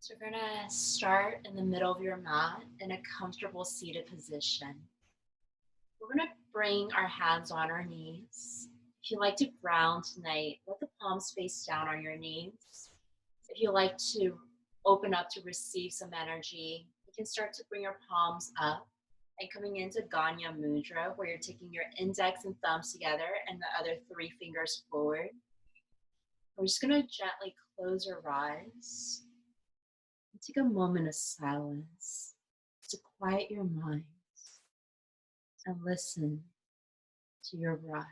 So we're gonna start in the middle of your mat in a comfortable seated position. We're gonna bring our hands on our knees. If you like to ground tonight, let the palms face down on your knees. If you like to open up to receive some energy, you can start to bring your palms up and coming into Ganya Mudra, where you're taking your index and thumbs together and the other three fingers forward. We're just gonna gently close your eyes. Take a moment of silence to quiet your mind and listen to your breath.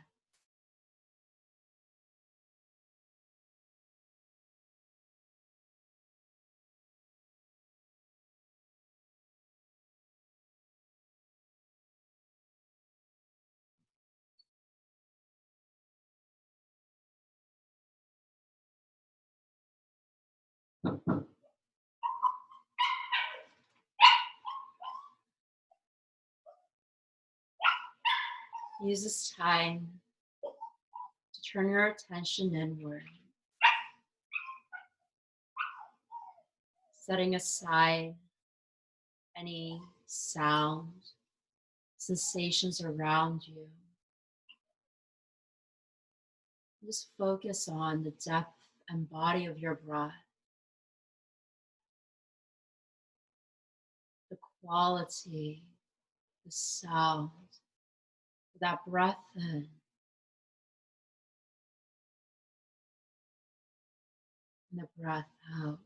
Use this time to turn your attention inward, setting aside any sound, sensations around you. Just focus on the depth and body of your breath, the quality, the sound, that breath in and the breath out.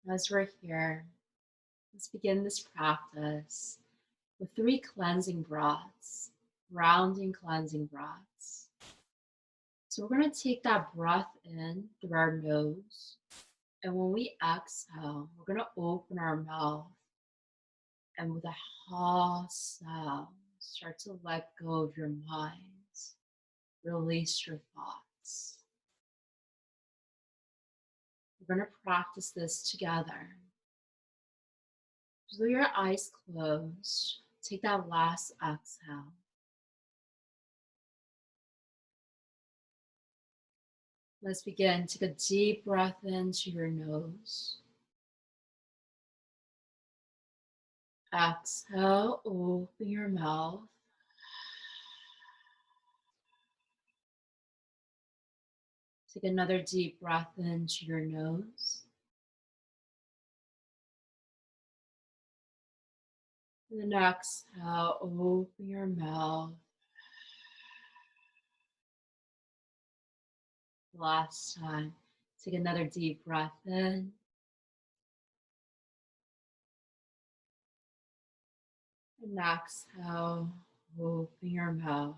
As we're here, let's begin this practice with three cleansing breaths, grounding cleansing breaths. So we're going to take that breath in through our nose. And when we exhale, we're going to open our mouth. And with a ha sound, start to let go of your mind. Release your thoughts. We're going to practice this together. So with your eyes closed, take that last exhale. Let's begin. Take a deep breath into your nose. Exhale, open your mouth. Take another deep breath into your nose. And then exhale, open your mouth. Last time. Take another deep breath in. And exhale, open your mouth.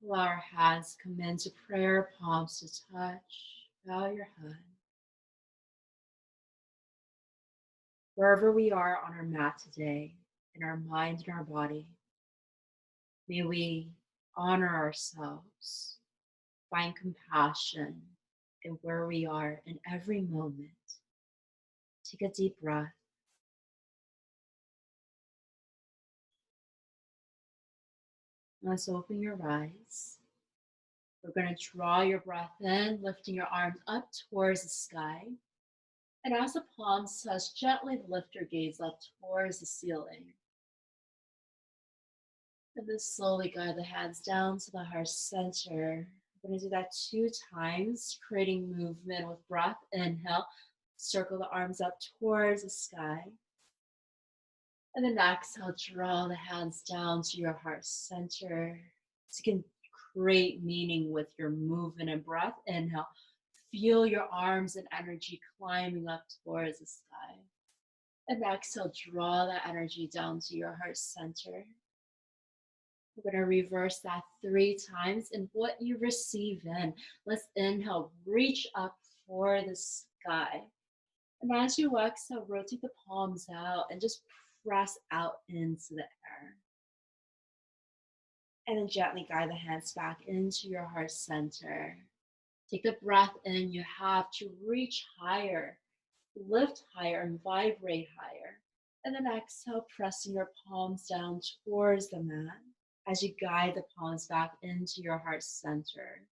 Allow our hands come into prayer, palms to touch. Bow your head. Wherever we are on our mat today, in our mind and our body, may we honor ourselves, find compassion in where we are in every moment. Take a deep breath. Let's open your eyes. We're going to draw your breath in, lifting your arms up towards the sky. And as the palms touch, gently lift your gaze up towards the ceiling. And then slowly guide the hands down to the heart center. We're going to do that 2 times, creating movement with breath. Inhale, circle the arms up towards the sky. And then exhale, draw the hands down to your heart center. So you can create meaning with your movement and breath. Inhale, feel your arms and energy climbing up towards the sky. And exhale, draw that energy down to your heart center. We're going to reverse that 3 times. And what you receive in, let's inhale, reach up for the sky. And as you exhale, rotate the palms out and just press out into the air. And then gently guide the hands back into your heart center. Take a breath in. You have to reach higher, lift higher, and vibrate higher. And then exhale, pressing your palms down towards the mat as you guide the palms back into your heart center.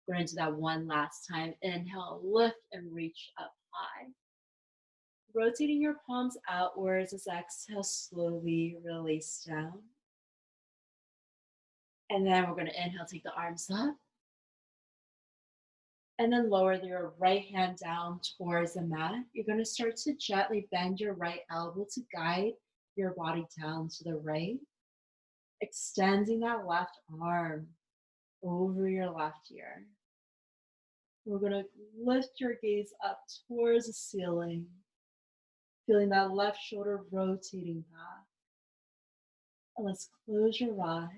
We're going to do that one last time. Inhale, lift and reach up high. Rotating your palms outwards as exhale, slowly release down. And then we're going to inhale, take the arms up. And then lower your right hand down towards the mat. You're going to start to gently bend your right elbow to guide your body down to the right. Extending that left arm over your left ear. We're going to lift your gaze up towards the ceiling, feeling that left shoulder rotating back. And let's close your eyes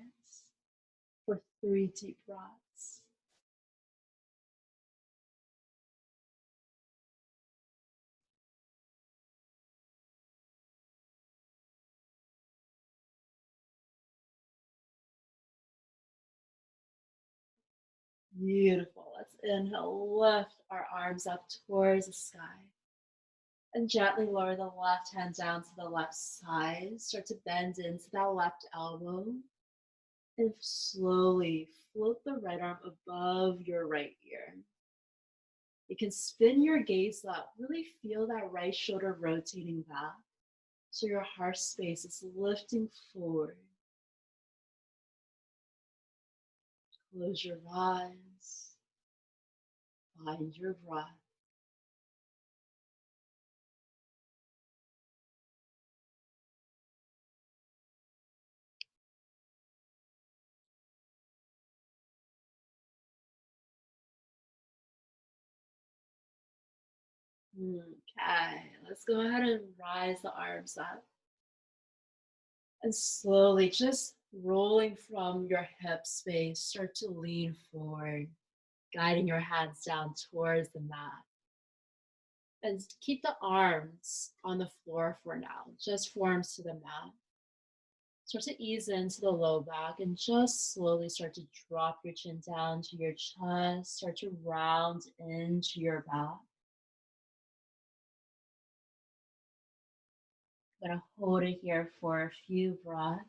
for 3 deep breaths. Beautiful. Let's inhale, lift our arms up towards the sky. And gently lower the left hand down to the left side. Start to bend into that left elbow. And slowly float the right arm above your right ear. You can spin your gaze up. Really feel that right shoulder rotating back. So your heart space is lifting forward. Close your eyes. Find your breath. Okay, let's go ahead and rise the arms up. And slowly, just rolling from your hip space, start to lean forward, guiding your hands down towards the mat. And keep the arms on the floor for now, just forearms to the mat. Start to ease into the low back and just slowly start to drop your chin down to your chest, start to round into your back. I'm gonna hold it here for a few breaths.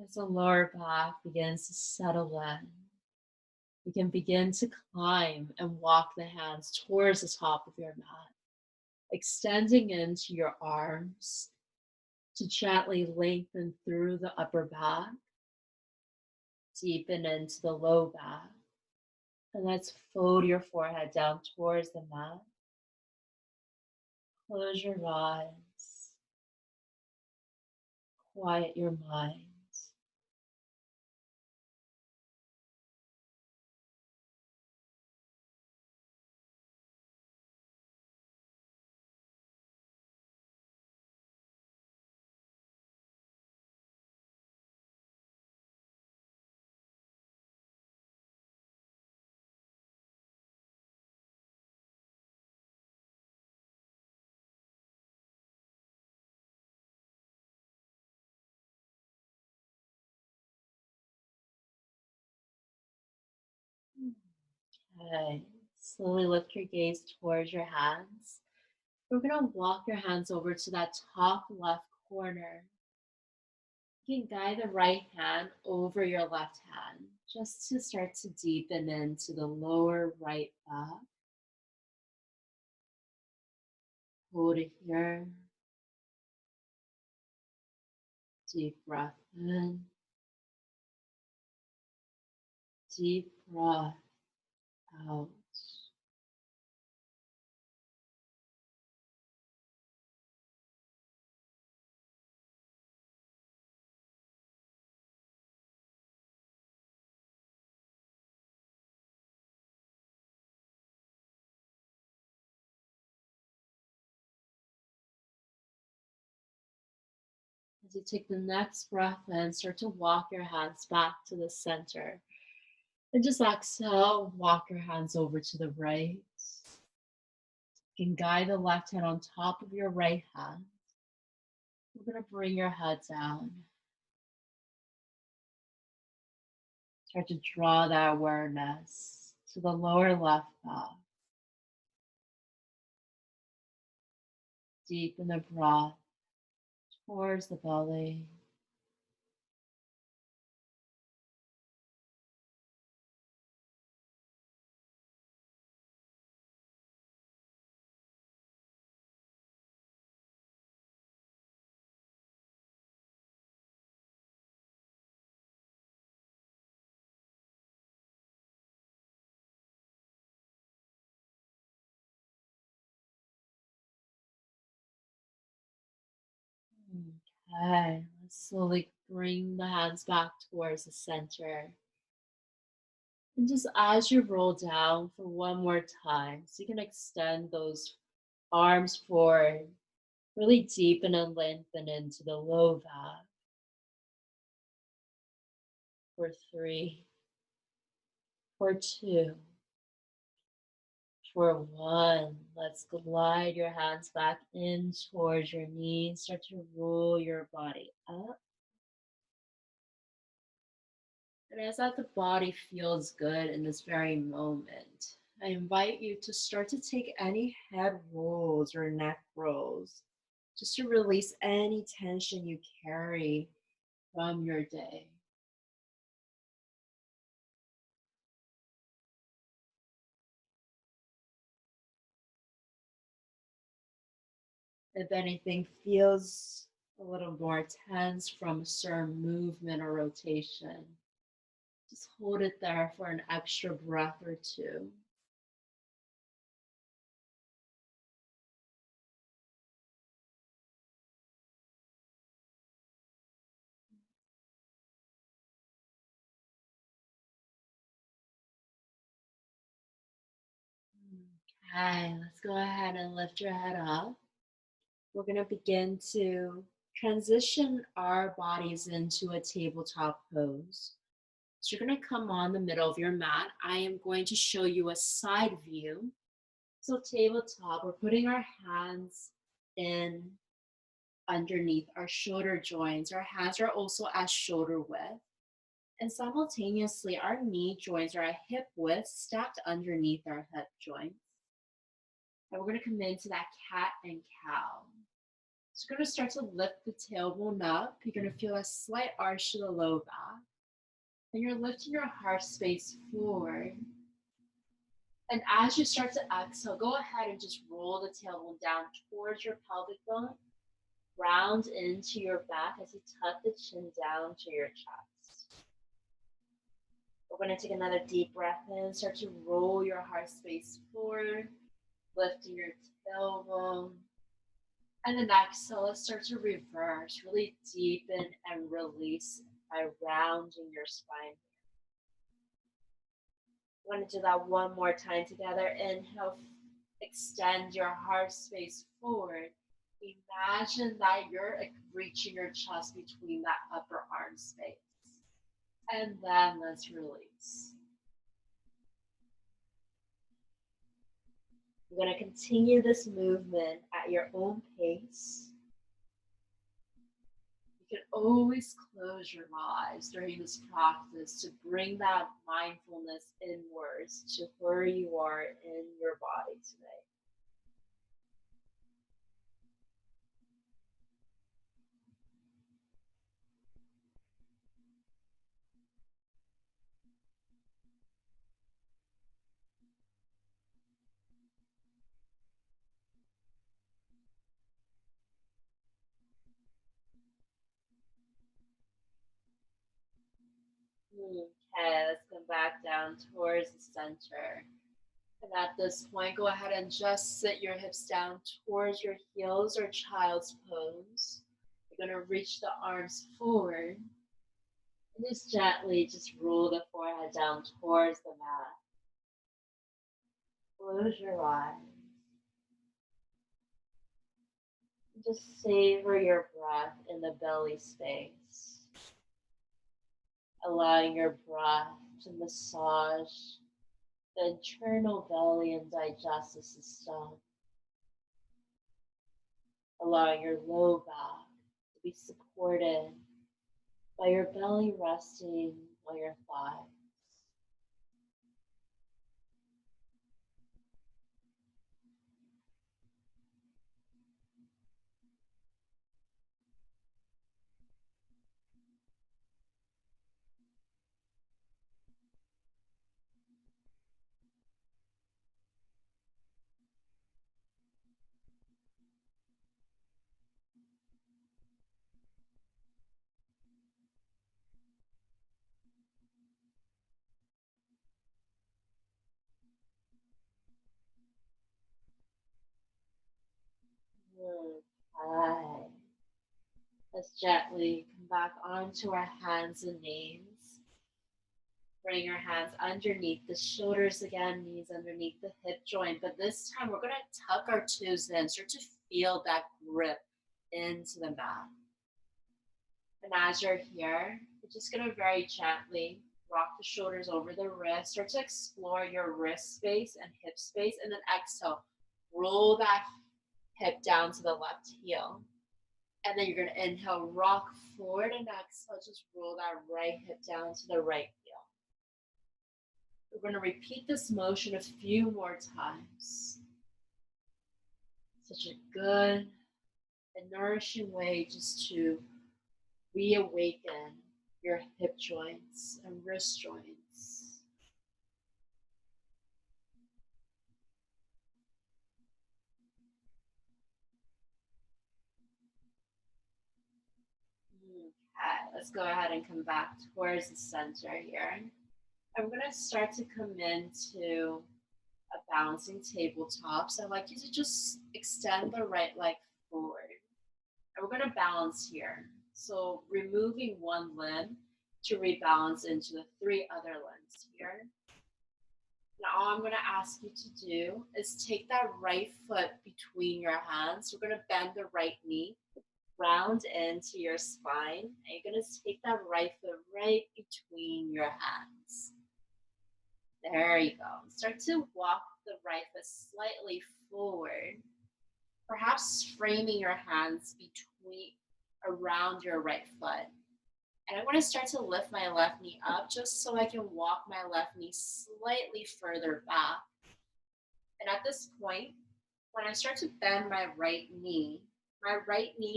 As the lower back begins to settle in, you can begin to climb and walk the hands towards the top of your mat, extending into your arms to gently lengthen through the upper back, deepen into the low back. And let's fold your forehead down towards the mat. Close your eyes. Quiet your mind. Okay. Slowly lift your gaze towards your hands. We're going to walk your hands over to that top left corner. You can guide the right hand over your left hand just to start to deepen into the lower right back. Hold it here. Deep breath in Deep breath out. As you take the next breath in, start to walk your hands back to the center. And just exhale, walk your hands over to the right. You can guide the left hand on top of your right hand. We're going to bring your head down. Start to draw that awareness to the lower left back. Deepen the breath towards the belly. Okay, let's slowly bring the hands back towards the center. And just as you roll down for one more time, so you can extend those arms forward, really deepen and lengthen into the low back. For 3, for 2, for 1. Let's glide your hands back in towards your knees. Start to roll your body up. And as that the body feels good in this very moment, I invite you to start to take any head rolls or neck rolls just to release any tension you carry from your day. If anything feels a little more tense from a certain movement or rotation, just hold it there for an extra breath or two. Okay, let's go ahead and lift your head up. We're going to begin to transition our bodies into a tabletop pose. So you're going to come on the middle of your mat. I am going to show you a side view. So tabletop, we're putting our hands in underneath our shoulder joints. Our hands are also at shoulder width. And simultaneously, our knee joints are at hip width, stacked underneath our hip joints. And we're going to come into that cat and cow. So you're going to start to lift the tailbone up. You're going to feel a slight arch to the low back. And you're lifting your heart space forward. And as you start to exhale, go ahead and just roll the tailbone down towards your pelvic bone. Round into your back as you tuck the chin down to your chest. We're going to take another deep breath in. Start to roll your heart space forward. Lifting your tailbone. And then exhale, let's start to reverse. Really deepen and release by rounding your spine. We're going to do that one more time together. Inhale, extend your heart space forward. Imagine that you're reaching your chest between that upper arm space. And then let's release. We're going to continue this movement at your own pace. You can always close your eyes during this practice to bring that mindfulness inwards to where you are in your body today. Okay, let's come back down towards the center. And at this point, go ahead and just sit your hips down towards your heels or child's pose. You're going to reach the arms forward and just gently just roll the forehead down towards the mat. Close your eyes. Just savor your breath in the belly space, allowing your breath to massage the internal belly and digestive system, allowing your low back to be supported by your belly resting on your thighs. Okay. Let's gently come back onto our hands and knees. Bring your hands underneath the shoulders again, knees underneath the hip joint. But this time we're going to tuck our toes in, start to feel that grip into the mat. And as you're here, you're just going to very gently rock the shoulders over the wrist, start to explore your wrist space and hip space, and then exhale. Roll that hip down to the left heel. And then you're going to inhale, rock forward, and exhale, just roll that right hip down to the right heel. We're going to repeat this motion a few more times. Such a good and nourishing way just to reawaken your hip joints and wrist joints. Okay, let's go ahead and come back towards the center here. I'm going to start to come into a bouncing tabletop. So I'd like you to just extend the right leg forward. And we're going to balance here. So removing one limb to rebalance into the three other limbs here. Now all I'm going to ask you to do is take that right foot between your hands. We're going to bend the right knee, round into your spine, and you're going to take that right foot right between your hands. There you go. Start to walk the right foot slightly forward, perhaps framing your hands between around your right foot. And I'm going to start to lift my left knee up just so I can walk my left knee slightly further back. And at this point, when I start to bend my right knee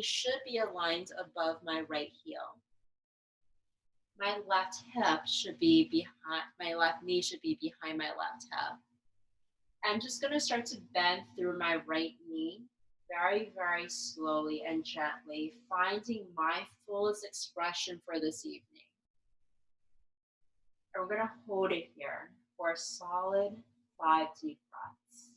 should be aligned above my right heel. My left hip should be behind, my left knee should be behind my left hip. I'm just going to start to bend through my right knee very, very slowly and gently, finding my fullest expression for this evening. And we're going to hold it here for a solid 5 deep breaths.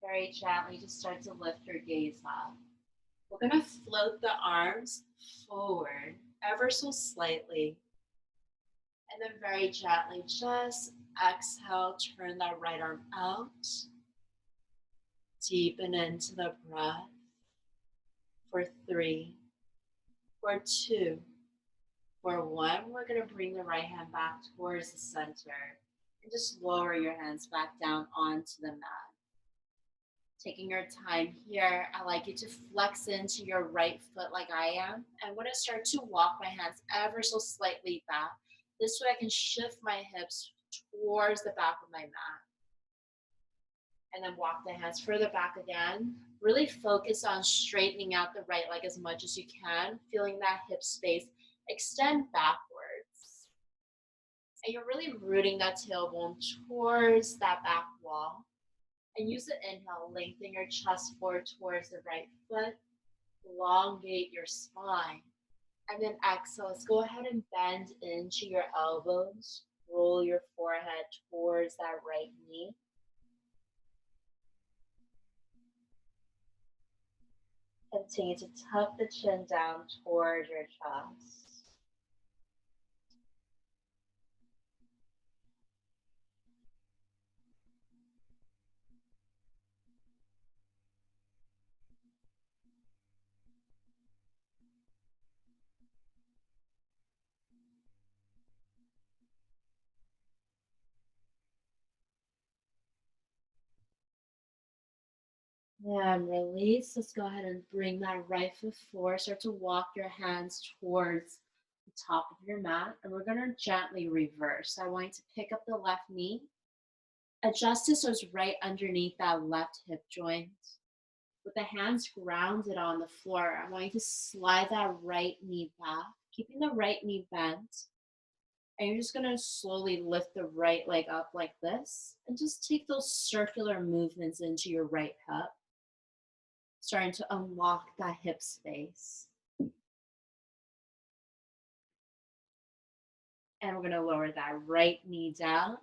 Very gently, just start to lift your gaze up. We're going to float the arms forward ever so slightly. And then very gently, just exhale, turn that right arm out. Deepen into the breath for 3, for 2, for 1. We're going to bring the right hand back towards the center and just lower your hands back down onto the mat. Taking your time here, I like you to flex into your right foot like I am. I'm going to start to walk my hands ever so slightly back. This way I can shift my hips towards the back of my mat. And then walk the hands further back again. Really focus on straightening out the right leg as much as you can, feeling that hip space extend backwards. And you're really rooting that tailbone towards that back wall. And use the inhale, lengthen your chest forward towards the right foot, elongate your spine. And then exhale, let's go ahead and bend into your elbows, roll your forehead towards that right knee. Continue to tuck the chin down towards your chest. And release. Let's go ahead and bring that right foot forward. Start to walk your hands towards the top of your mat. And we're going to gently reverse. I want you to pick up the left knee. Adjust it so it's right underneath that left hip joint. With the hands grounded on the floor, I want you to slide that right knee back, keeping the right knee bent. And you're just going to slowly lift the right leg up like this. And just take those circular movements into your right hip, starting to unlock that hip space. And we're going to lower that right knee down.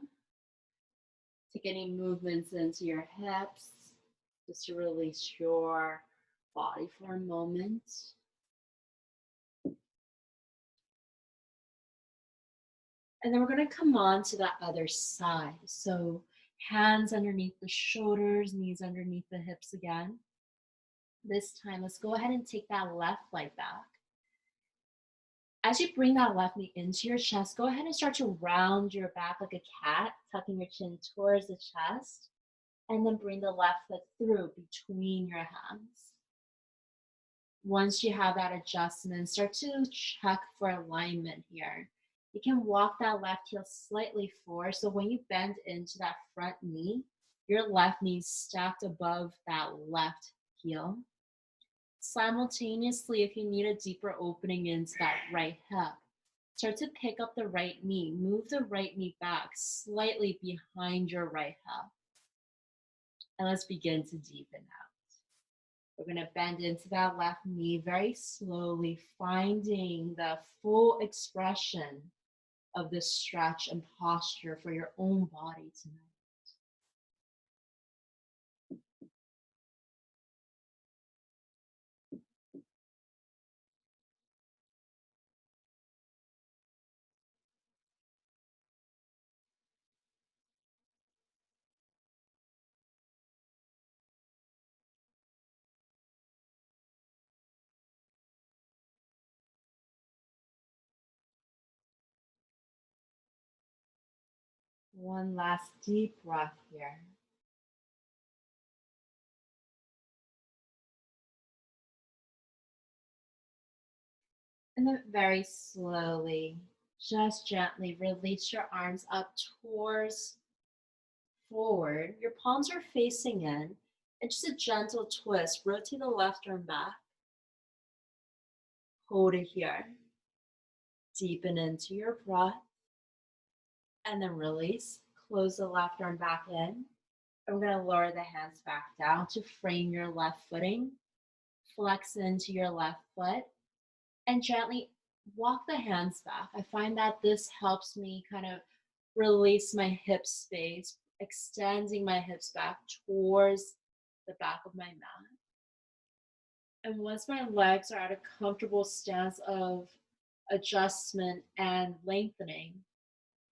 Take any movements into your hips, just to release your body for a moment. And then we're going to come on to the other side. So hands underneath the shoulders, knees underneath the hips again. This time, let's go ahead and take that left leg back. As you bring that left knee into your chest, go ahead and start to round your back like a cat, tucking your chin towards the chest, and then bring the left foot through between your hands. Once you have that adjustment, start to check for alignment here. You can walk that left heel slightly forward, so when you bend into that front knee, your left knee is stacked above that left heel. Simultaneously, if you need a deeper opening into that right hip, start to pick up the right knee. Move the right knee back slightly behind your right hip. And let's begin to deepen out. We're going to bend into that left knee very slowly, finding the full expression of this stretch and posture for your own body tonight. One last deep breath here. And then very slowly, just gently release your arms up towards forward. Your palms are facing in. And just a gentle twist. Rotate the left arm back. Hold it here. Deepen into your breath. And then release. Close the left arm back in. And we're going to lower the hands back down to frame your left footing. Flex into your left foot. And gently walk the hands back. I find that this helps me kind of release my hip space, extending my hips back towards the back of my mat. And once my legs are at a comfortable stance of adjustment and lengthening,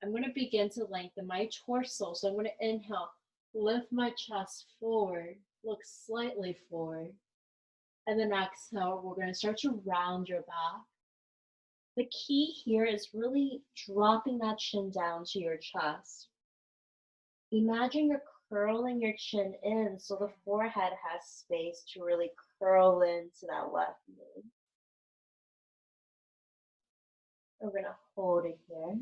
I'm going to begin to lengthen my torso. So I'm going to inhale, lift my chest forward, look slightly forward. And then exhale, we're going to start to round your back. The key here is really dropping that chin down to your chest. Imagine you're curling your chin in so the forehead has space to really curl into that left knee. We're going to hold it here.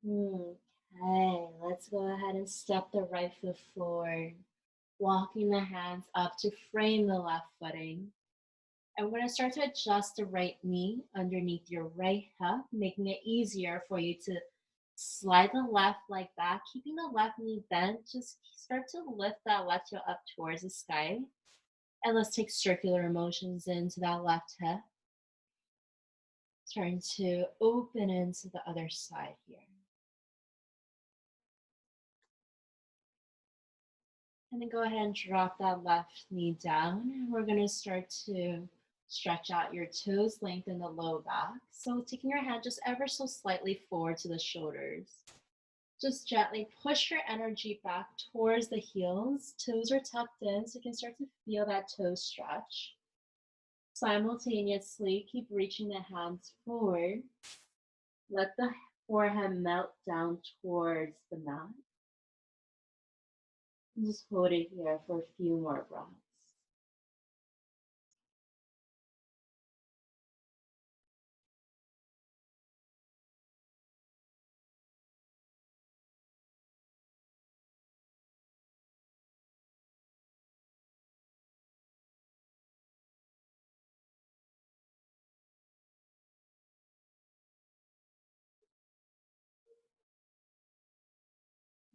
Okay, let's go ahead and step the right foot forward, walking the hands up to frame the left footing. And we're going to start to adjust the right knee underneath your right hip, making it easier for you to slide the left leg back, keeping the left knee bent. Just start to lift that left heel up towards the sky. And let's take circular motions into that left hip. Turn to open into the other side here. And then go ahead and drop that left knee down. And we're going to start to stretch out your toes, lengthen the low back. So taking your hand just ever so slightly forward to the shoulders. Just gently push your energy back towards the heels. Toes are tucked in, so you can start to feel that toe stretch. Simultaneously, keep reaching the hands forward. Let the forehead melt down towards the mat. And just hold it here for a few more breaths.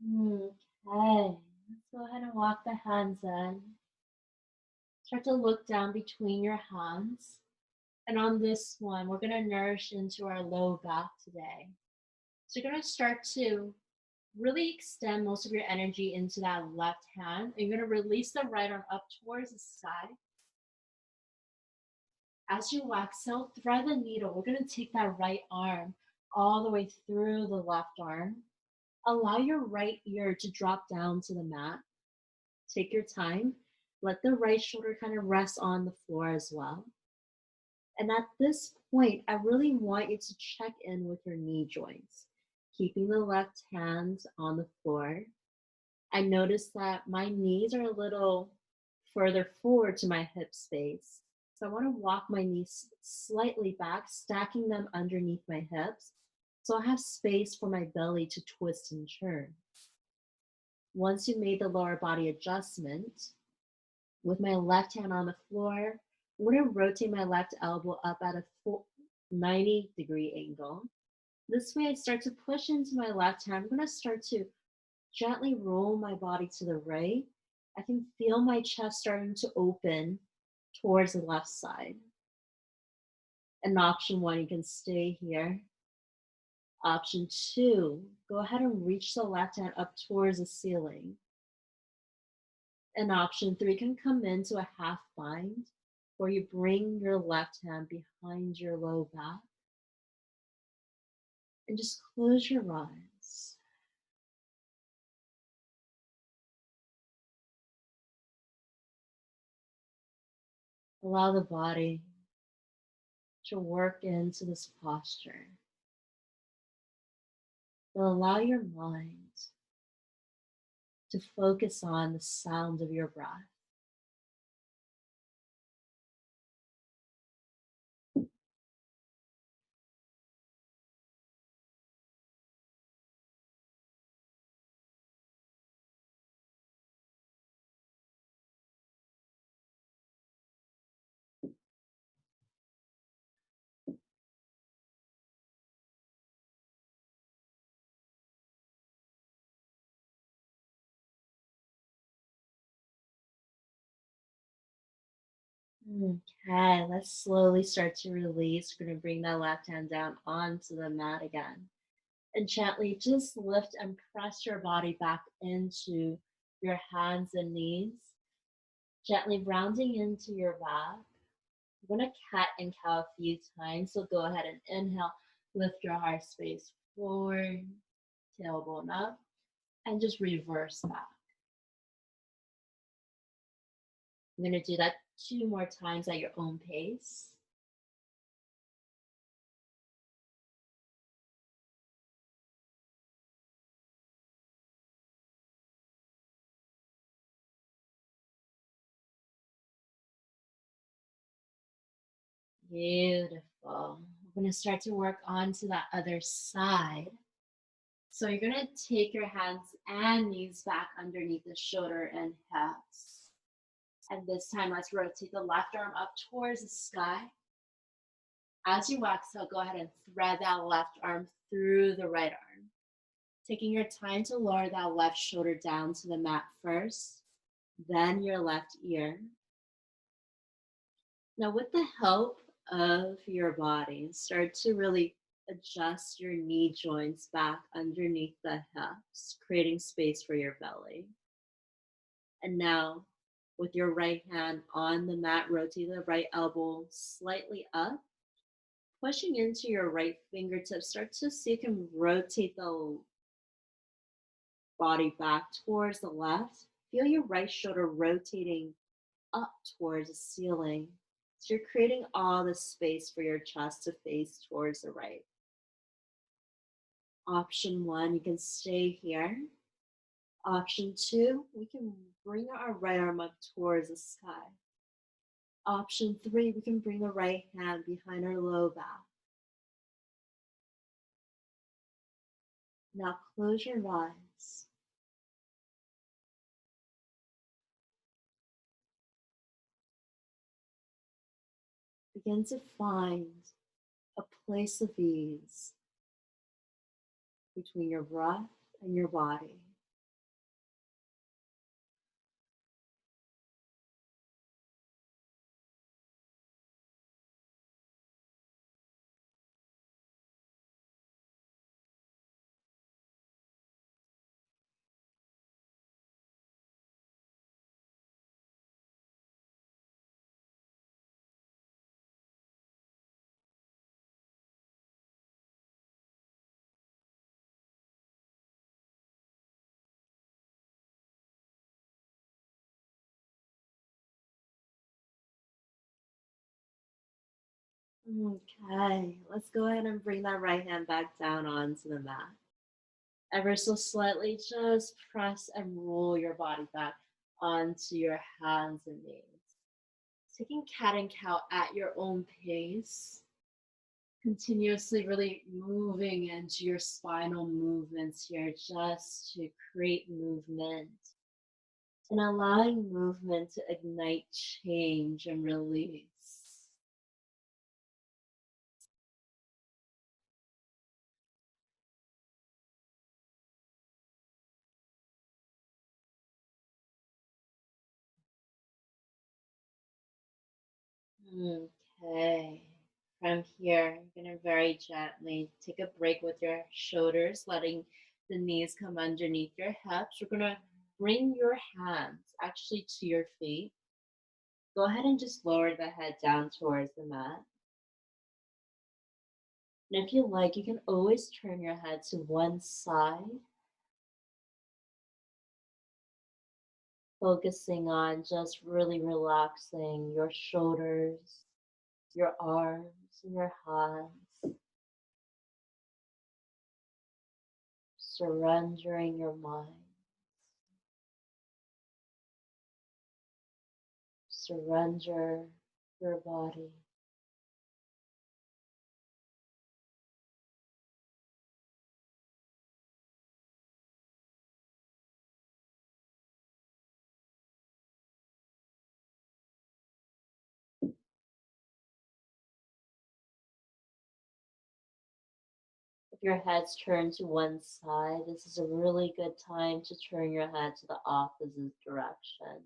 Okay, let's go ahead and walk the hands in. Start to look down between your hands. And on this one, we're going to nourish into our low back today. So you're going to start to really extend most of your energy into that left hand. And you're going to release the right arm up towards the sky. As you exhale, thread the needle. We're going to take that right arm all the way through the left arm. Allow your right ear to drop down to the mat. Take your time. Let the right shoulder kind of rest on the floor as well. And at this point, I really want you to check in with your knee joints, keeping the left hand on the floor. I noticed that my knees are a little further forward to my hip space. So I want to walk my knees slightly back, stacking them underneath my hips. So I have space for my belly to twist and turn. Once you made the lower body adjustment, with my left hand on the floor, I'm going to rotate my left elbow up at a 90-degree angle. This way I start to push into my left hand. I'm going to start to gently roll my body to the right. I can feel my chest starting to open towards the left side. And option one, you can stay here. Option two, go ahead and reach the left hand up towards the ceiling. And option three can come into a half bind where you bring your left hand behind your low back and just close your eyes. Allow the body to work into this posture. But allow your mind to focus on the sound of your breath. Okay, let's slowly start to release. We're going to bring that left hand down onto the mat again. And gently just lift and press your body back into your hands and knees. Gently rounding into your back. We're gonna cat and cow a few times. So go ahead and inhale, lift your heart space forward, tailbone up, and just reverse back. I'm gonna do that 2 more times at your own pace. Beautiful. We're gonna start to work on to that other side. So you're gonna take your hands and knees back underneath the shoulder and hips. And this time, let's rotate the left arm up towards the sky. As you exhale, go ahead and thread that left arm through the right arm. Taking your time to lower that left shoulder down to the mat first, then your left ear. Now, with the help of your body, start to really adjust your knee joints back underneath the hips, creating space for your belly. And now, with your right hand on the mat, rotate the right elbow slightly up, pushing into your right fingertips. Start to see if you can rotate the body back towards the left. Feel your right shoulder rotating up towards the ceiling. So you're creating all the space for your chest to face towards the right. Option 1, you can stay here. Option 2, we can bring our right arm up towards the sky. Option 3, we can bring the right hand behind our low back. Now close your eyes. Begin to find a place of ease between your breath and your body. Okay, let's go ahead and bring that right hand back down onto the mat. Ever so slightly, just press and roll your body back onto your hands and knees. Taking cat and cow at your own pace, continuously really moving into your spinal movements here just to create movement and allowing movement to ignite change and release. Okay. From here, you're going to very gently take a break with your shoulders, letting the knees come underneath your hips. You're going to bring your hands actually to your feet. Go ahead and just lower the head down towards the mat. And if you like, you can always turn your head to one side, focusing on just really relaxing your shoulders, your arms, and your hands, surrendering your mind, surrender your body. If your head's turned to one side, this is a really good time to turn your head to the opposite direction.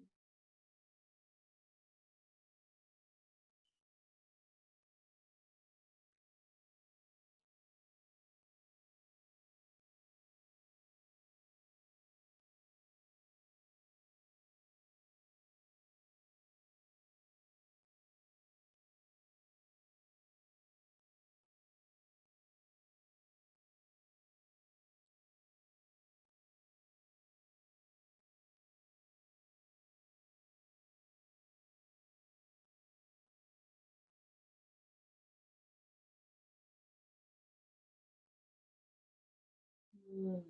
Okay.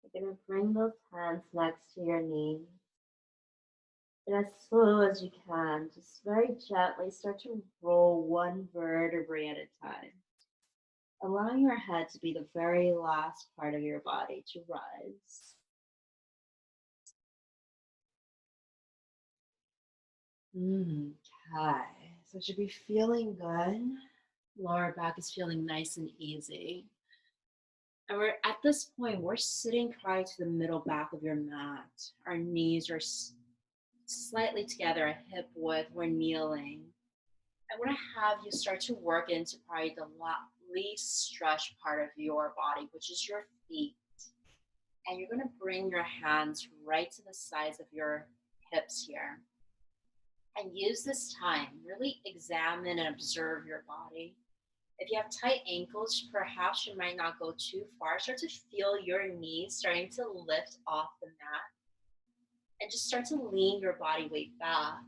You're gonna bring those hands next to your knees. And as slow as you can, just very gently start to roll one vertebrae at a time, allowing your head to be the very last part of your body to rise. Okay, so it should be feeling good. Lower back is feeling nice and easy. And we're at this point, we're sitting prior to the middle back of your mat. Our knees are slightly together, a hip width, we're kneeling. I want to have you start to work into probably the least stretched part of your body, which is your feet. And you're going to bring your hands right to the sides of your hips here. And use this time, really examine and observe your body. If you have tight ankles, perhaps you might not go too far. Start to feel your knees starting to lift off the mat. And just start to lean your body weight back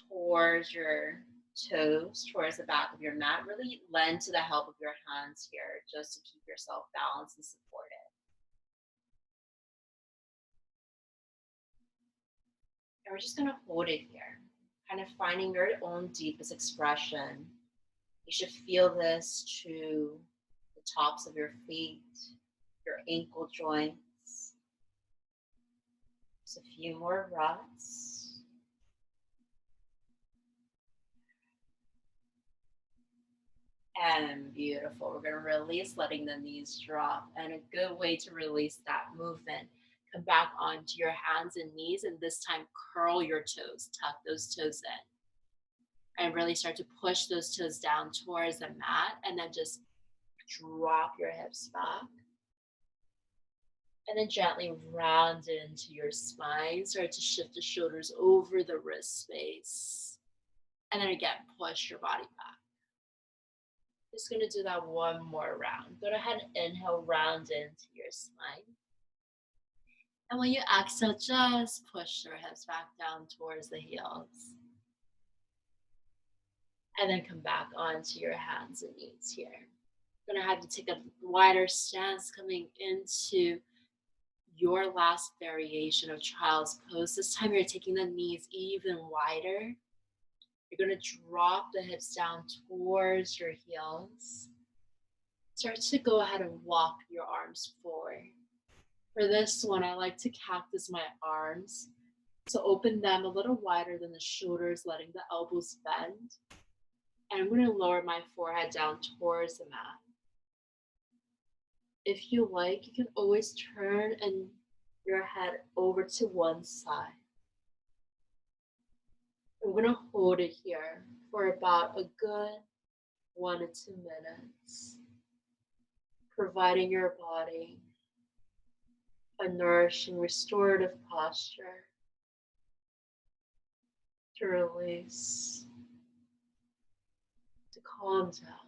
towards your toes, towards the back of your mat. Really lend to the help of your hands here just to keep yourself balanced and supported. And we're just going to hold it here, kind of finding your own deepest expression. You should feel this to the tops of your feet, your ankle joints. Just a few more breaths. And beautiful. We're going to release, letting the knees drop. And a good way to release that movement, come back onto your hands and knees, and this time curl your toes, tuck those toes in. And really start to push those toes down towards the mat, and then just drop your hips back. And then gently round into your spine. Start to shift the shoulders over the wrist space. And then again, push your body back. Just going to do that one more round. Go ahead and inhale, round into your spine. And when you exhale, just push your hips back down towards the heels. And then come back onto your hands and knees here. I'm going to have you take a wider stance, coming into your last variation of child's pose. This time you're taking the knees even wider. You're going to drop the hips down towards your heels. Start to go ahead and walk your arms forward. For this one, I like to cactus my arms. So open them a little wider than the shoulders, letting the elbows bend. And I'm going to lower my forehead down towards the mat. If you like, you can always turn and your head over to one side. I'm going to hold it here for about a good 1 to 2 minutes, providing your body a nourishing, restorative posture to release, to calm down.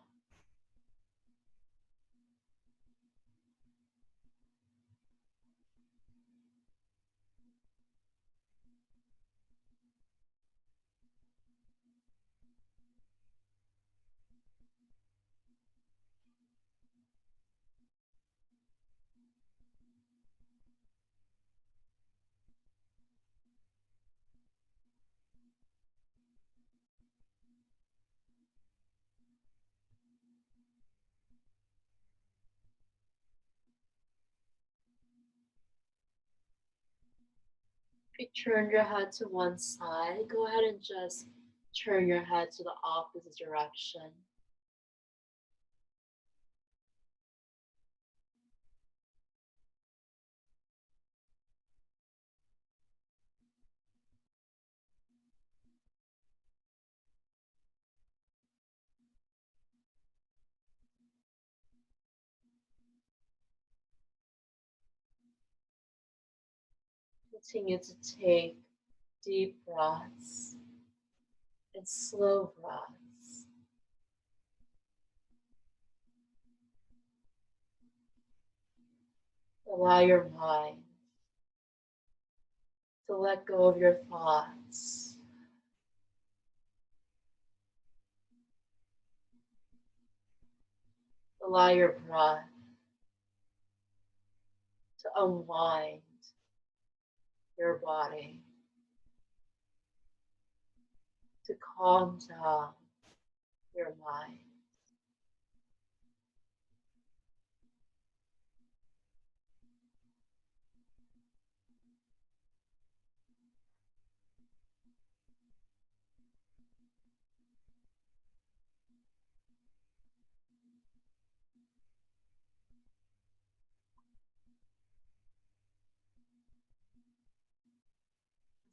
If you turn your head to one side, go ahead and just turn your head to the opposite direction. Continue to take deep breaths and slow breaths. Allow your mind to let go of your thoughts. Allow your breath to unwind your body, to calm down your mind.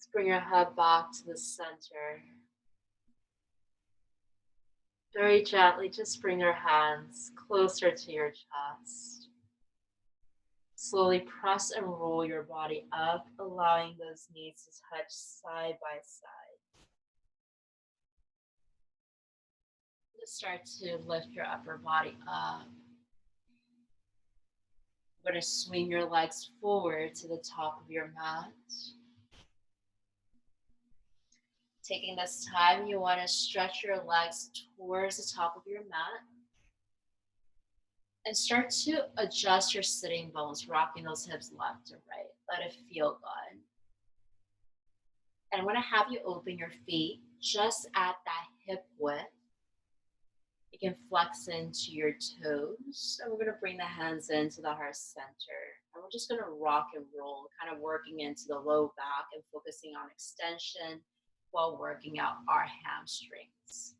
Let's bring your head back to the center. Very gently, just bring your hands closer to your chest. Slowly press and roll your body up, allowing those knees to touch side by side. Just start to lift your upper body up. You're going to swing your legs forward to the top of your mat. Taking this time, you want to stretch your legs towards the top of your mat and start to adjust your sitting bones, rocking those hips left and right. Let it feel good. And I want to have you open your feet just at that hip width. You can flex into your toes, and we're going to bring the hands into the heart center. And we're just going to rock and roll, kind of working into the low back and focusing on extension while working out our hamstrings.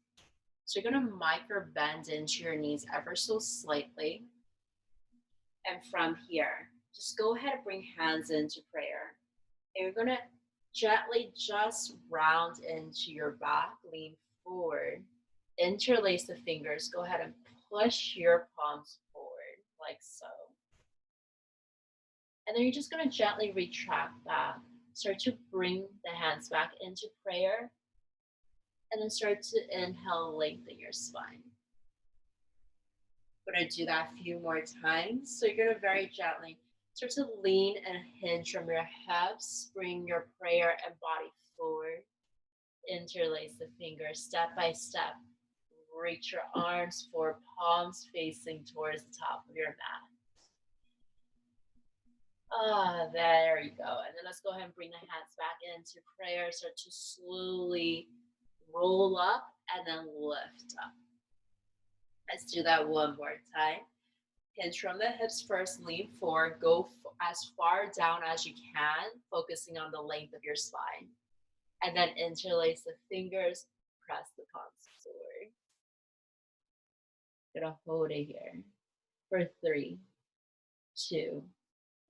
So you're going to micro bend into your knees ever so slightly. And from here, just go ahead and bring hands into prayer. And you're going to gently just round into your back, lean forward, interlace the fingers. Go ahead and push your palms forward like so. And then you're just going to gently retract back. Start to bring the hands back into prayer. And then start to inhale, lengthen your spine. We're going to do that a few more times. So you're going to very gently start to lean and hinge from your hips. Bring your prayer and body forward. Interlace the fingers step by step. Reach your arms for palms facing towards the top of your mat. There you go. And then let's go ahead and bring the hands back into prayer. Start to slowly roll up and then lift up. Let's do that one more time. Hinge from the hips first, lean forward, go as far down as you can, focusing on the length of your spine. And then interlace the fingers, press the palms forward. Gonna hold it here for 3, 2,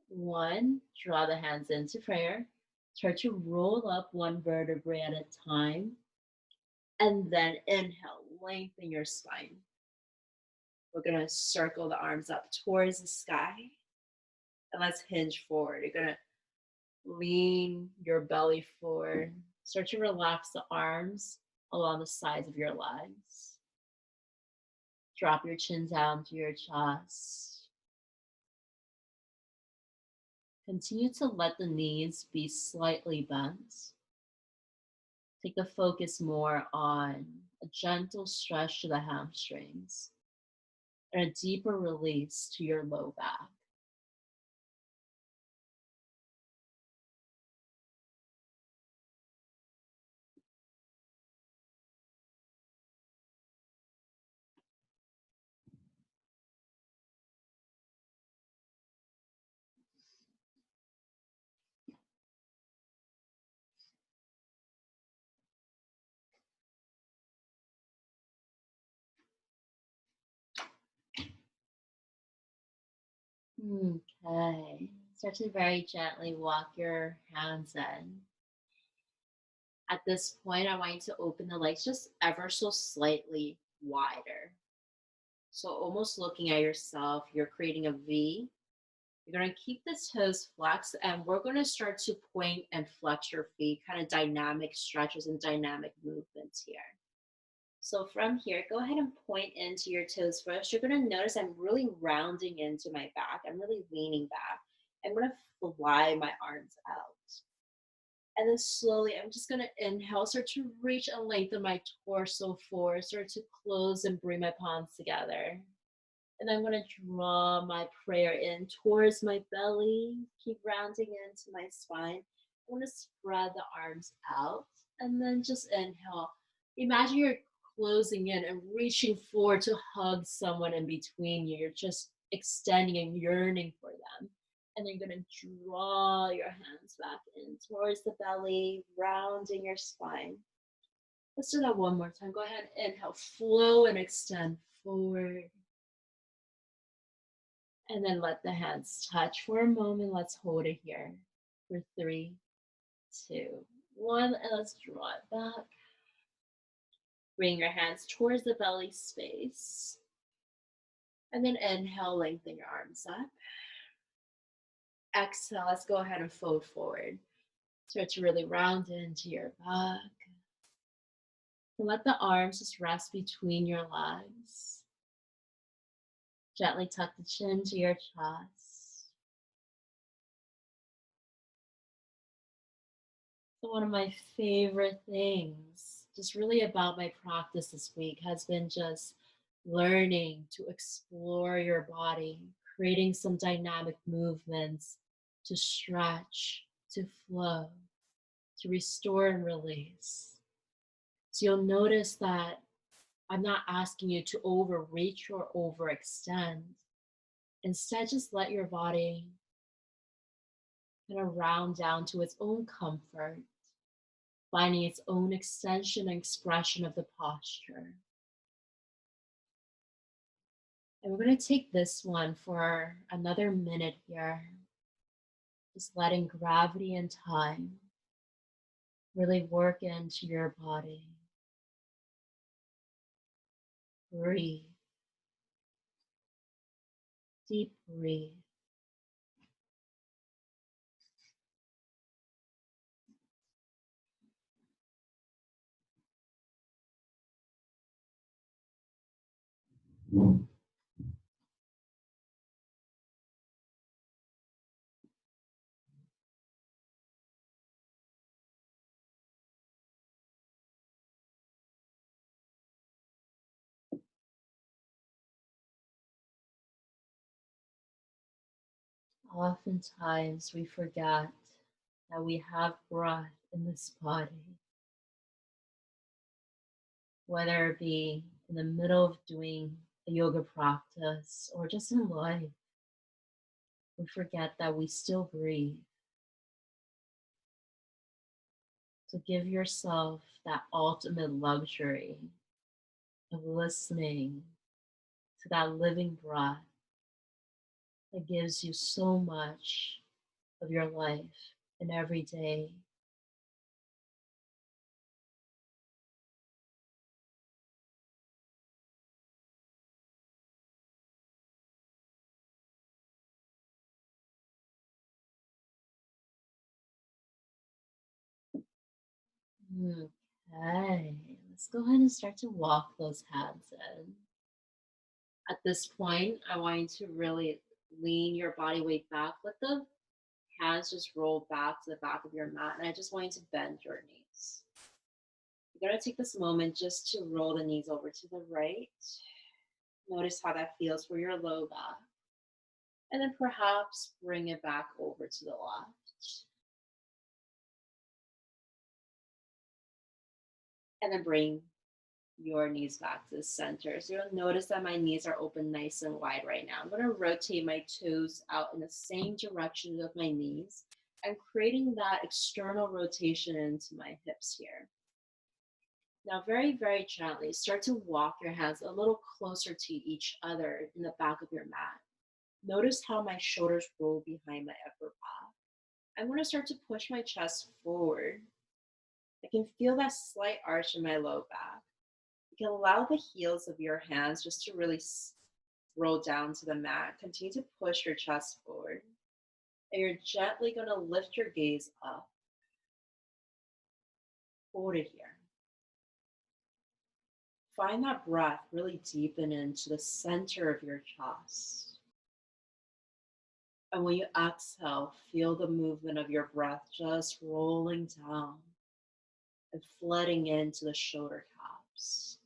1. Draw the hands into prayer. Start to roll up one vertebrae at a time. And then inhale, lengthen your spine. We're gonna circle the arms up towards the sky. And let's hinge forward. You're gonna lean your belly forward. Start to relax the arms along the sides of your legs. Drop your chin down to your chest. Continue to let the knees be slightly bent. Take the focus more on a gentle stretch to the hamstrings and a deeper release to your low back. Okay. Start to very gently walk your hands in. At this point, I want you to open the legs just ever so slightly wider. So almost looking at yourself, you're creating a V. You're going to keep the toes flexed, and we're going to start to point and flex your feet, kind of dynamic stretches and dynamic movements here. So from here, go ahead and point into your toes first. You're going to notice I'm really rounding into my back. I'm really leaning back. I'm going to fly my arms out. And then slowly, I'm just going to inhale, start to reach and lengthen my torso forward, start to close and bring my palms together. And I'm going to draw my prayer in towards my belly. Keep rounding into my spine. I want to spread the arms out and then just inhale. Imagine you're closing in and reaching forward to hug someone in between you. You're just extending and yearning for them. And then you're going to draw your hands back in towards the belly, rounding your spine. Let's do that one more time. Go ahead, inhale, flow and extend forward. And then let the hands touch for a moment. Let's hold it here for 3, 2, 1. And let's draw it back. Bring your hands towards the belly space. And then inhale, lengthen your arms up. Exhale, let's go ahead and fold forward. Start to really round into your back. And let the arms just rest between your legs. Gently tuck the chin to your chest. So one of my favorite things, just really about my practice this week, has been just learning to explore your body, creating some dynamic movements to stretch, to flow, to restore and release. So you'll notice that I'm not asking you to overreach or overextend. Instead, just let your body kind of round down to its own comfort, finding its own extension and expression of the posture. And we're going to take this one for another minute here, just letting gravity and time really work into your body. Breathe. Deep breathe. Oftentimes we forget that we have breath in this body, whether it be in the middle of doing a yoga practice or just in life. We forget that we still breathe. So give yourself that ultimate luxury of listening to that living breath that gives you so much of your life and every day. Okay, let's go ahead and start to walk those hands in. At this point, I want you to really lean your body weight back. Let the hands just roll back to the back of your mat, and I just want you to bend your knees. You're going to take this moment just to roll the knees over to the right. Notice how that feels for your low back. And then perhaps bring it back over to the left. And then bring your knees back to the center. So you'll notice that my knees are open nice and wide right now. I'm going to rotate my toes out in the same direction of my knees and creating that external rotation into my hips here. Now, very, very gently, start to walk your hands a little closer to each other in the back of your mat. Notice how my shoulders roll behind my upper back. I'm going to start to push my chest forward. I can feel that slight arch in my low back. You can allow the heels of your hands just to really roll down to the mat. Continue to push your chest forward. And you're gently going to lift your gaze up. Hold it here. Find that breath really deepen into the center of your chest. And when you exhale, feel the movement of your breath just rolling down and flooding into the shoulder caps.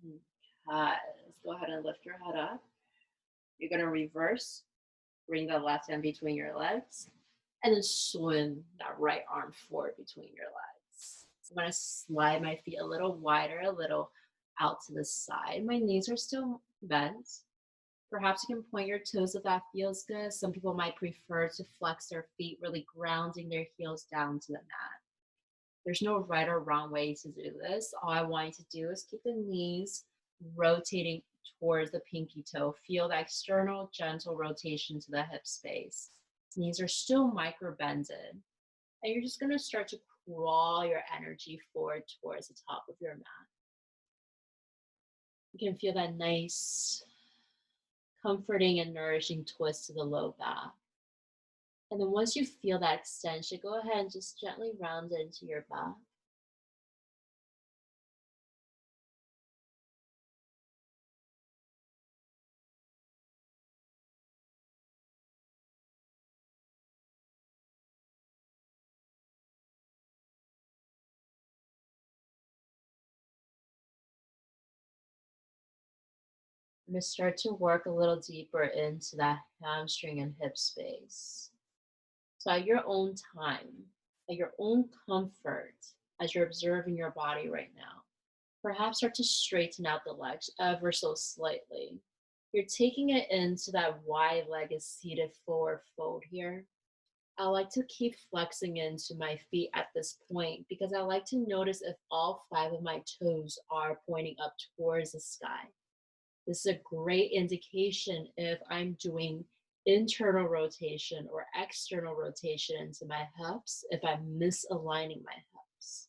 Okay, let's go ahead and lift your head up. You're going to reverse, bring the left hand between your legs, and then swing that right arm forward between your legs. I'm going to slide my feet a little wider, a little out to the side. My knees are still bent. Perhaps you can point your toes if that feels good. Some people might prefer to flex their feet, really grounding their heels down to the mat. There's no right or wrong way to do this. All I want you to do is keep the knees rotating towards the pinky toe. Feel the external gentle rotation to the hip space. Knees are still micro bended. And you're just going to start to crawl your energy forward towards the top of your mat. You can feel that nice, comforting, and nourishing twist to the low back. And then once you feel that extension, go ahead and just gently round into your back. I'm going to start to work a little deeper into that hamstring and hip space. So at your own time, at your own comfort, as you're observing your body right now, perhaps start to straighten out the legs ever so slightly. You're taking it into that wide-legged seated forward fold here. I like to keep flexing into my feet at this point because I like to notice if all 5 of my toes are pointing up towards the sky. This is a great indication if I'm doing internal rotation or external rotation into my hips, if I'm misaligning my hips.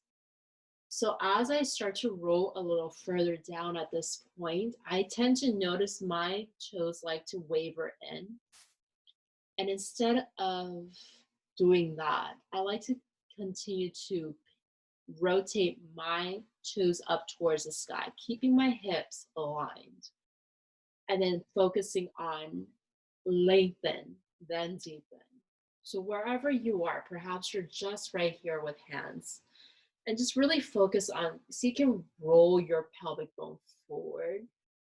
So as I start to roll a little further down at this point, I tend to notice my toes like to waver in. And instead of doing that, I like to continue to rotate my toes up towards the sky, keeping my hips aligned, and then focusing on lengthen, then deepen. So wherever you are, perhaps you're just right here with hands, and just really focus on, so you can roll your pelvic bone forward,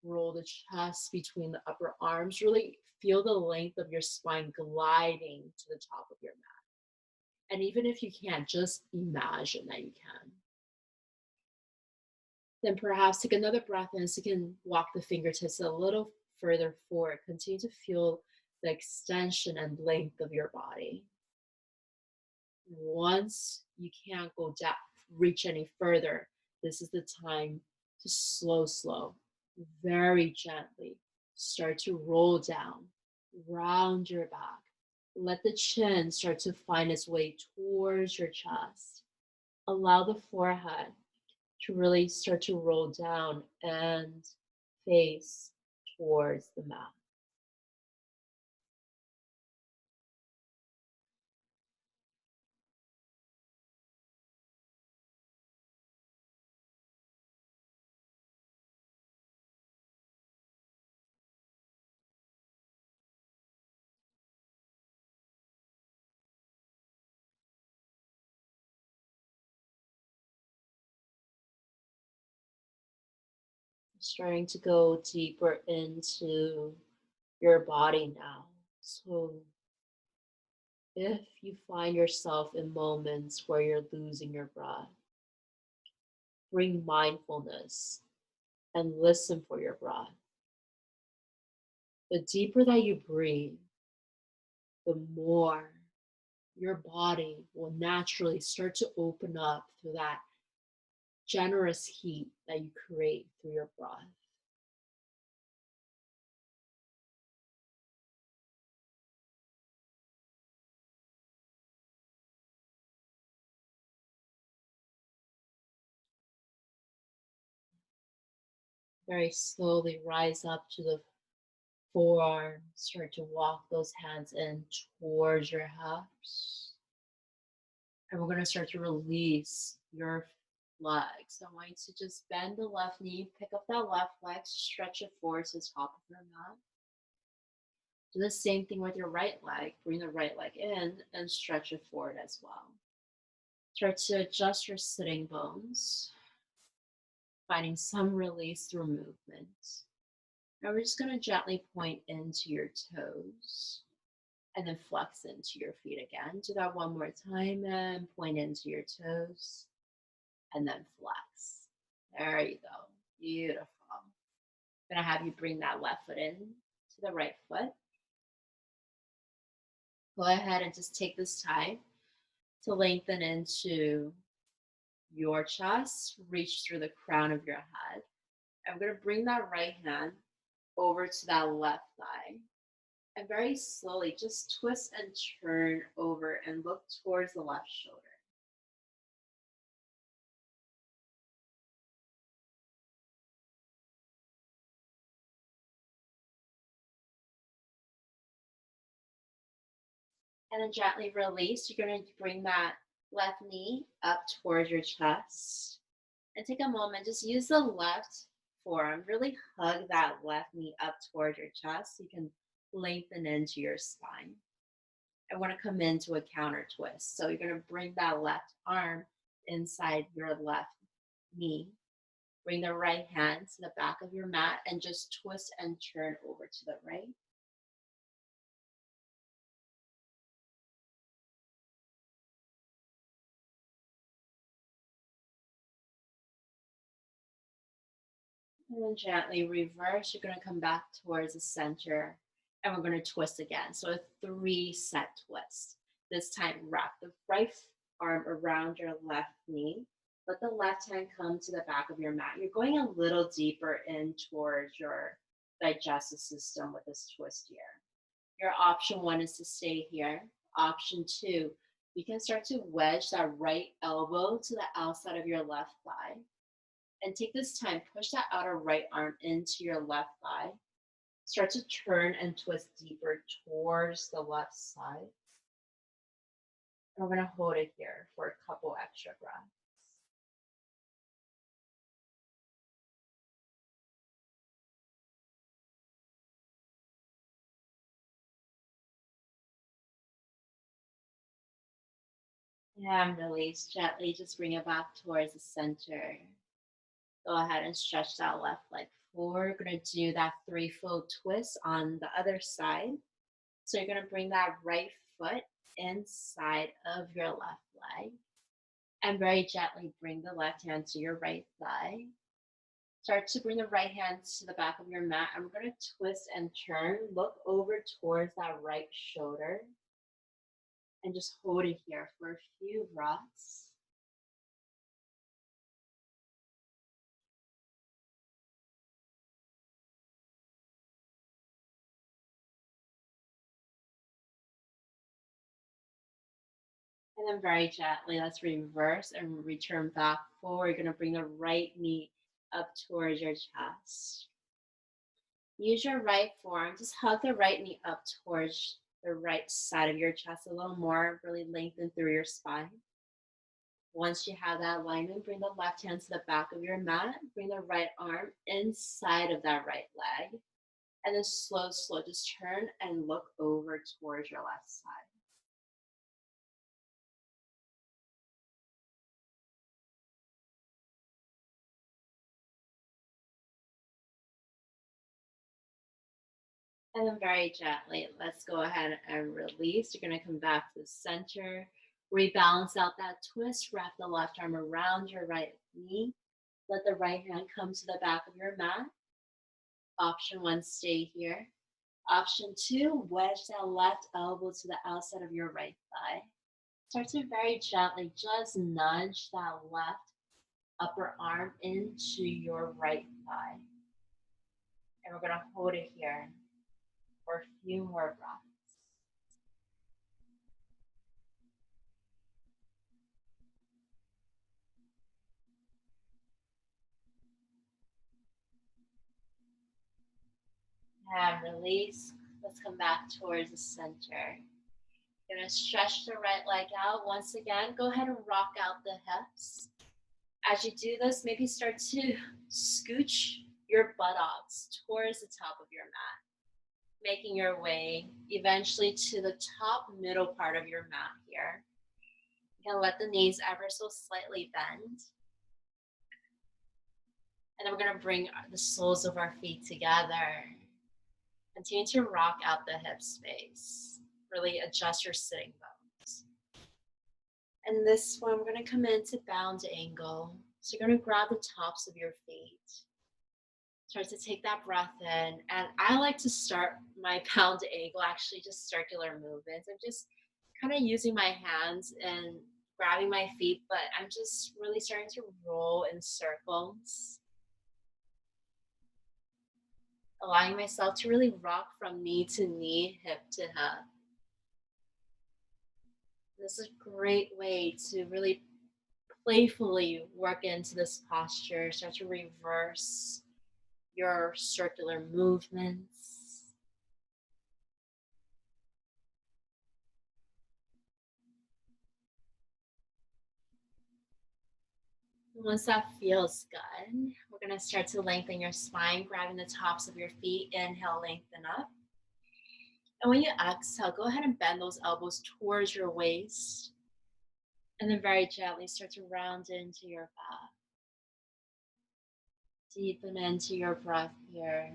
roll the chest between the upper arms, really feel the length of your spine gliding to the top of your mat. And even if you can't, just imagine that you can. Then perhaps take another breath in so you can walk the fingertips a little further forward. Continue to feel the extension and length of your body. Once you can't go down, reach any further, this is the time to slow, very gently start to roll down, round your back. Let the chin start to find its way towards your chest. Allow the forehead to really start to roll down and face towards the mat. Starting to go deeper into your body now. So if you find yourself in moments where you're losing your breath, bring mindfulness and listen for your breath. The deeper that you breathe, the more your body will naturally start to open up through that generous heat that you create through your breath. Very slowly rise up to the forearms, start to walk those hands in towards your hips. And we're going to start to release your legs. I want you to just bend the left knee, pick up that left leg, stretch it forward to the top of your mat. Do the same thing with your right leg. Bring the right leg in and stretch it forward as well. Start to adjust your sitting bones. finding some release through movement. Now we're just going to gently point into your toes and then flex into your feet again. Do that one more time and point into your toes and then flex. There you go. Beautiful. I'm going to have you bring that left foot in to the right foot. Go ahead and just take this time to lengthen into your chest, reach through the crown of your head. I'm going to bring that right hand over to that left thigh. And very slowly just twist and turn over and look towards the left shoulder. And then gently release. You're going to bring that left knee up towards your chest. And take a moment, just use the left forearm. Really hug that left knee up towards your chest so you can lengthen into your spine. I want to come into a counter twist. So you're going to bring that left arm inside your left knee. Bring the right hand to the back of your mat and just twist and turn over to the right. And then gently reverse. You're going to come back towards the center and we're going to twist again. So a 3-set twist. This time, wrap the right arm around your left knee. Let the left hand come to the back of your mat. You're going a little deeper in towards your digestive system with this twist here. Your option 1 is to stay here. Option 2, you can start to wedge that right elbow to the outside of your left thigh. And take this time, push that outer right arm into your left thigh. Start to turn and twist deeper towards the left side. And we're going to hold it here for a couple extra breaths. And release gently, just bring it back towards the center. Go ahead and stretch that left leg forward. We're going to do that 3-fold twist on the other side. So you're going to bring that right foot inside of your left leg. And very gently bring the left hand to your right thigh. Start to bring the right hand to the back of your mat. And we're going to twist and turn. Look over towards that right shoulder. And just hold it here for a few breaths. And then very gently, let's reverse and return back forward. You're going to bring the right knee up towards your chest. Use your right forearm. Just hug the right knee up towards the right side of your chest a little more. Really lengthen through your spine. Once you have that alignment, bring the left hand to the back of your mat. Bring the right arm inside of that right leg. And then slow, just turn and look over towards your left side. And then very gently, let's go ahead and release. You're going to come back to the center. Rebalance out that twist. Wrap the left arm around your right knee. Let the right hand come to the back of your mat. Option 1, stay here. Option 2, wedge that left elbow to the outside of your right thigh. Start to very gently just nudge that left upper arm into your right thigh. And we're going to hold it here for a few more breaths. And release. Let's come back towards the center. You're going to stretch the right leg out. Once again, go ahead and rock out the hips. As you do this, maybe start to scooch your buttocks towards the top of your mat, making your way eventually to the top middle part of your mat here. You can let the knees ever so slightly bend. And then we're going to bring the soles of our feet together. Continue to rock out the hip space. Really adjust your sitting bones. And this one, we're going to come into bound angle. So you're going to grab the tops of your feet. Start to take that breath in. And I like to start my bound angle, actually just circular movements. I'm just kind of using my hands and grabbing my feet, but I'm just really starting to roll in circles, allowing myself to really rock from knee to knee, hip to hip. This is a great way to really playfully work into this posture. Start to reverse your circular movements. Once that feels good, we're going to start to lengthen your spine, grabbing the tops of your feet. Inhale, lengthen up. And when you exhale, go ahead and bend those elbows towards your waist. And then very gently start to round into your back. Deepen into your breath here.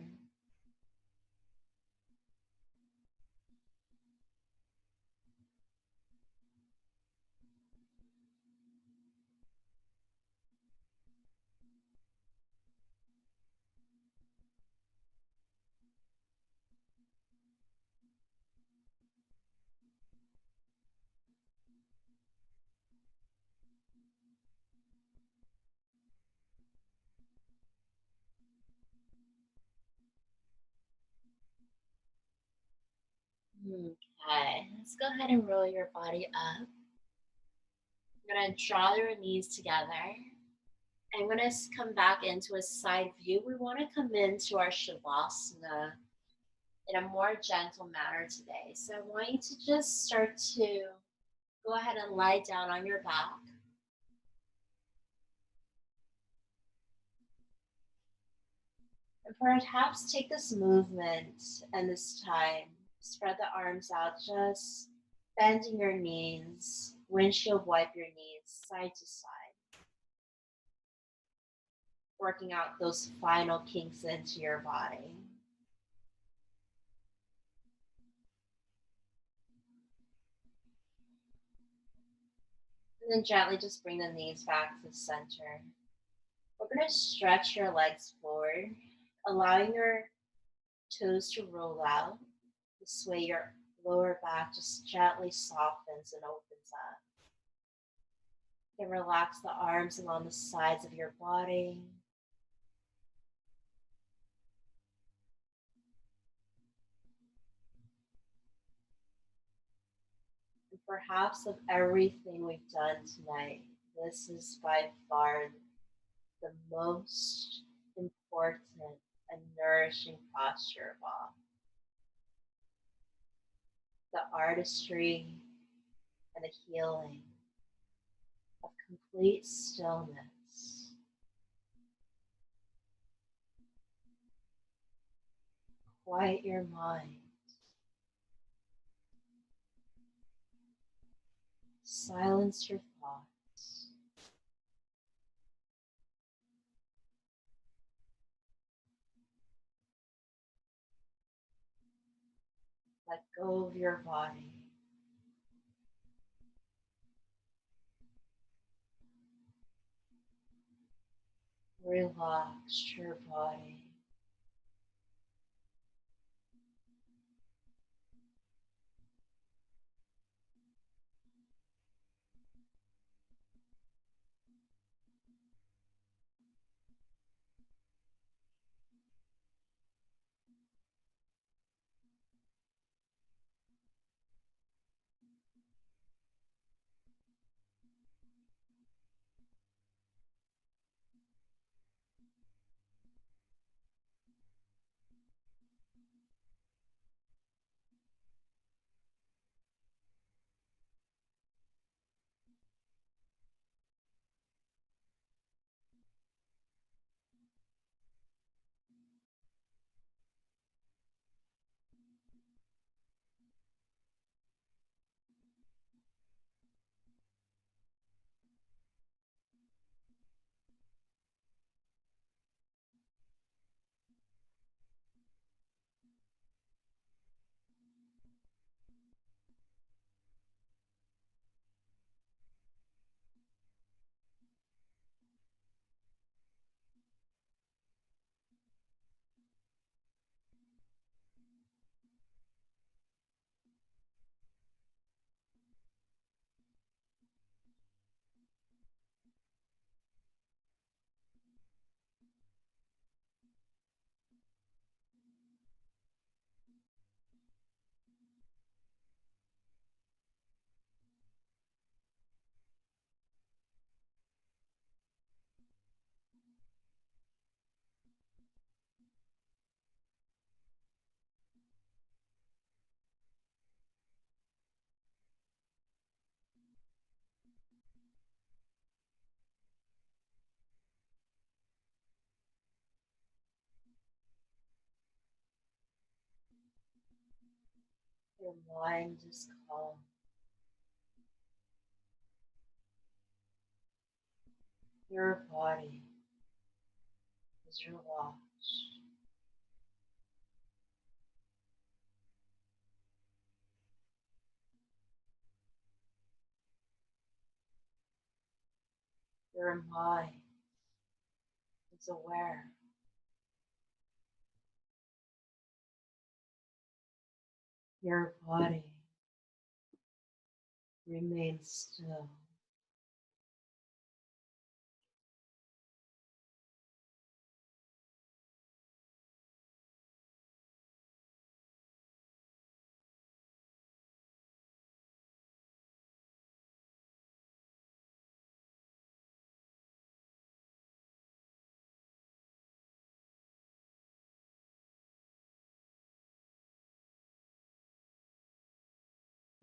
Okay, let's go ahead and roll your body up. I'm gonna draw your knees together. I'm gonna come back into a side view. We wanna come into our Shavasana in a more gentle manner today. So I want you to just start to go ahead and lie down on your back. And perhaps take this movement and this time, spread the arms out, just bending your knees, windshield wipe your knees side to side, working out those final kinks into your body. And then gently just bring the knees back to the center. We're going to stretch your legs forward, allowing your toes to roll out. This way your lower back just gently softens and opens up. You can relax the arms along the sides of your body. And perhaps of everything we've done tonight, this is by far the most important and nourishing posture of all. The artistry and the healing of complete stillness. Quiet your mind. Silence your thoughts. Let go of your body. Relax your body. Your mind is calm. Your body is your watch. Your mind is aware. Your body remains still.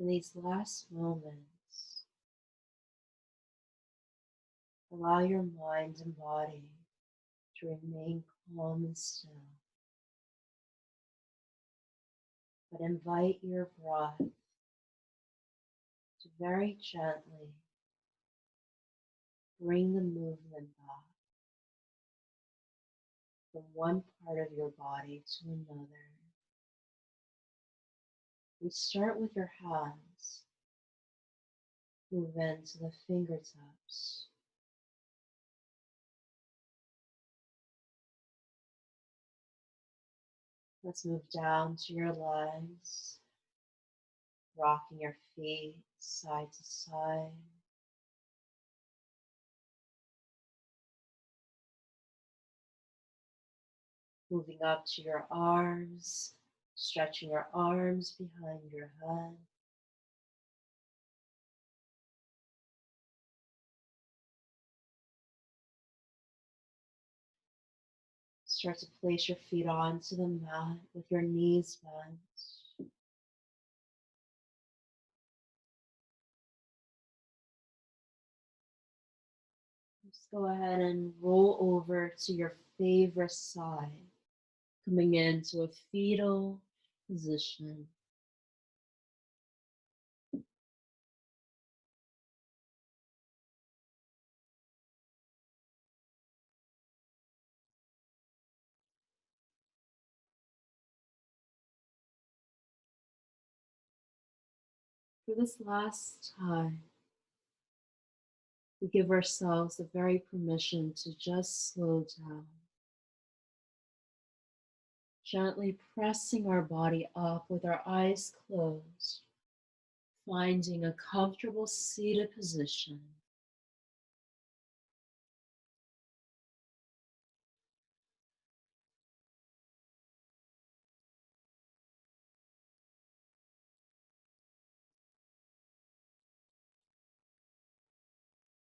In these last moments, allow your mind and body to remain calm and still, but invite your breath to very gently bring the movement back from one part of your body to another. We start with your hands. Move into the fingertips. Let's move down to your legs, rocking your feet side to side. Moving up to your arms, stretching your arms behind your head. Start to place your feet onto the mat with your knees bent. Just go ahead and roll over to your favorite side, coming into a fetal position. For this last time, we give ourselves the very permission to just slow down, gently pressing our body up with our eyes closed, finding a comfortable seated position.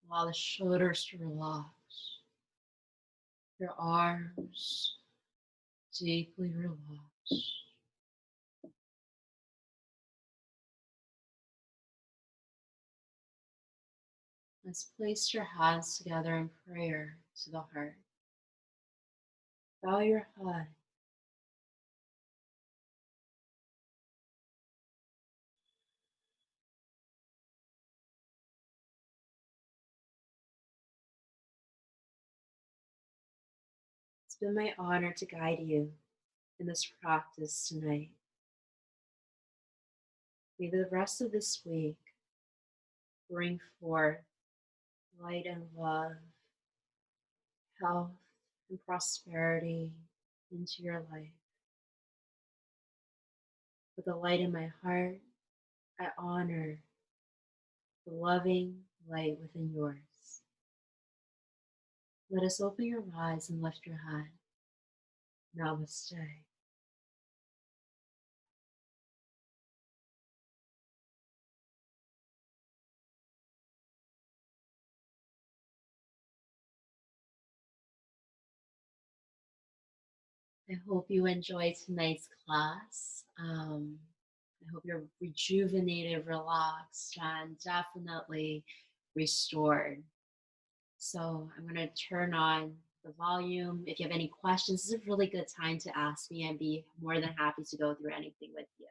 Allow the shoulders to relax, your arms deeply relaxed. Let's place your hands together in prayer to the heart. Bow your head. It's been my honor to guide you in this practice tonight. May the rest of this week bring forth light and love, health and prosperity into your life. With the light in my heart, I honor the loving light within yours. Let us open your eyes and lift your head. Namaste. I hope you enjoyed tonight's class. I hope you're rejuvenated, relaxed, and definitely restored. So I'm going to turn on the volume. If you have any questions, this is a really good time to ask me. I'd be more than happy to go through anything with you.